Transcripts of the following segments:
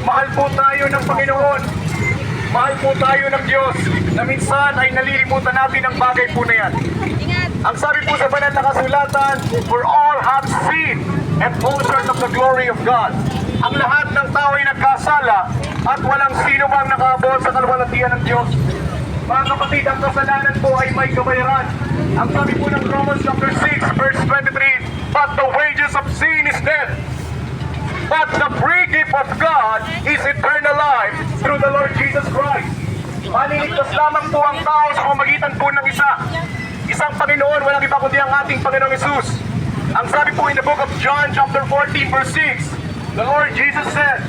Mahal po tayo ng Panginoon. Mahal po tayo ng Diyos na minsan ay nalilimutan natin ang bagay po na yan. Ang sabi po sa banal na kasulatan, for all have sinned and fall short of the glory of God. Ang lahat ng tao ay nagkasala at walang sino bang nakaabot sa kalwalhatian ng Diyos. Mga kapatid, ang kasalanan po ay may kabayaran. Ang sabi po ng Romans chapter 6 verse 23, but the wages of sin is death. But the free gift of God is eternal life through the Lord Jesus Christ. Maliligtas lamang po ang tao sa pamamagitan po ng isang Panginoon, walang iba kundi ang ating Panginoong Jesus. Ang sabi po in the book of John chapter 14 verse 6, the Lord Jesus said,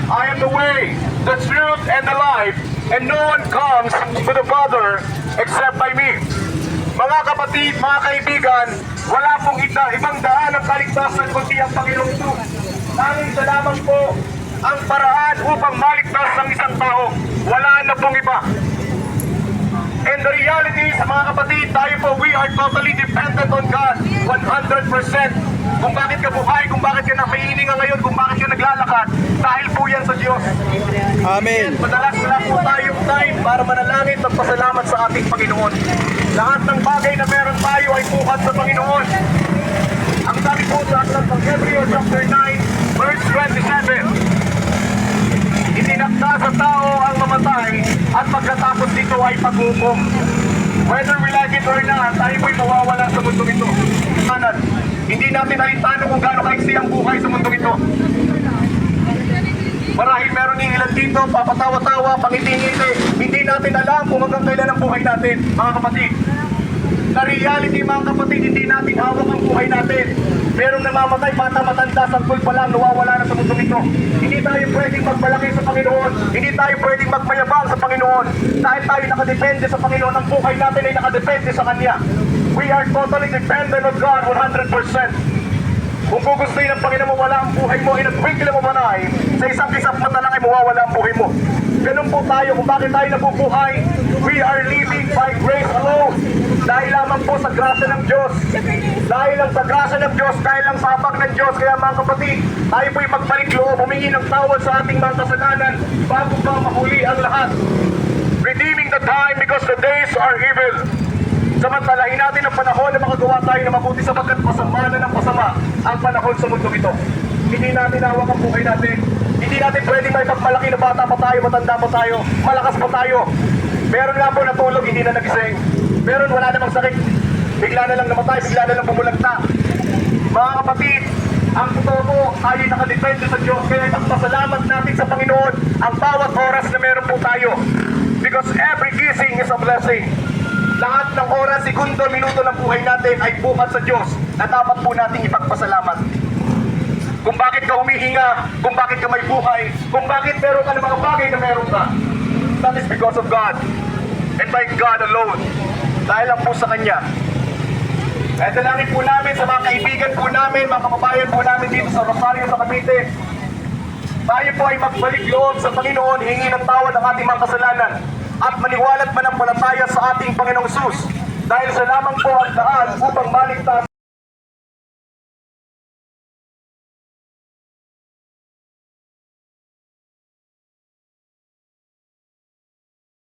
I am the way, the truth, and the life, and no one comes to the Father except by me. Mga kapatid, mga kaibigan, wala pong ibang daan ng kaligtasan kundi ang Panginoong Jesus. Tanging sa lamang po ang paraan upang maligtas ang isang tao. Wala na pong iba. And the reality is, mga kapatid, tayo po, we are totally dependent on God, 100%. Kung bakit ka buhay, kung bakit ka nakihininga ngayon, kung bakit ka naglalakad, dahil po yan sa Diyos. Amen. Madalas wala po tayong time para manalangin at pasalamat sa ating Panginoon. Lahat ng bagay na meron tayo ay buhat sa Panginoon. Ang sabi po sa aklat ng Hebrews chapter 9, verse 27, itinakda sa tao ang mamatay at pagkatapos dito ay paghukom. Whether we like it or not, tayo po'y mawawala sa mundo ito. Hindi natin alintano kung gaano kaiksi ang buhay sa mundo ito. Marahil meron ng ilan dito, papatawa-tawa, pangiti-ngiti. Hindi natin alam kung hanggang kailan ang buhay natin, mga kapatid. Na reality, mga kapatid, hindi natin hawak ang buhay natin. Merong namamatay, bata, matanda, sangkol pa lang, nawawala na sa mundo ito. Hindi tayo pwedeng magmalaki sa Panginoon. Hindi tayo pwedeng magmayabang sa Panginoon. Dahil tayo nakadepende sa Panginoon, ang buhay natin ay nakadepende sa Kanya. We are totally dependent on God 100%. Kung gugustuhin ng Panginoon mawala ang buhay mo, inagwigil mo manay, sa isang kisap mata lang ay mawawala ang buhay mo. Ganun po tayo, kung bakit tayo nabubuhay, we are living by grace alone. Dahil lamang po sa grasya ng Diyos. Dahil lang sa grasya ng Diyos, dahil lang sa habag ng Diyos. Kaya mga kapatid, tayo po'y magbalik loob, humingi ng tawad sa ating mga kasalanan bago pa mahuli ang lahat. Redeeming the time because the days are evil. Samantalahin natin ang panahon na makagawa tayo na mabuti sapagkat masama na ng masama ang panahon sa mundo ito. Hindi natin hawak ang buhay natin. Hindi natin pwedeng may pagmalaki na bata pa tayo, matanda pa tayo, malakas pa tayo. Meron nga po natulog, hindi na nagising. Meron wala namang sakit. Bigla na lang namatay, bigla na lang bumulagta. Mga kapatid, ang totoo po, tayo nakadepende sa Diyos. Kaya ipagpasalamat natin sa Panginoon ang bawat oras na meron po tayo. Because every kissing is a blessing. Lahat ng oras, segundo, minuto ng buhay natin ay buhat sa Diyos na dapat po nating ipagpasalamat. Kung bakit ka humihinga, kung bakit ka may buhay, kung bakit meron ka ng mga bagay na meron ka, that is because of God. And by God alone. Dahil lang po sa Kanya. Kaya dalangin po namin sa mga kaibigan po namin, mga kababayan po namin dito sa Rosario sa Cavite. Tayo po ay magbalik loob sa Panginoon, hingi ng tawad ang ating mga kasalanan at maniwalat manampalataya sa ating Panginoong Jesus. Dahil sa lamang po ang daan upang maligtas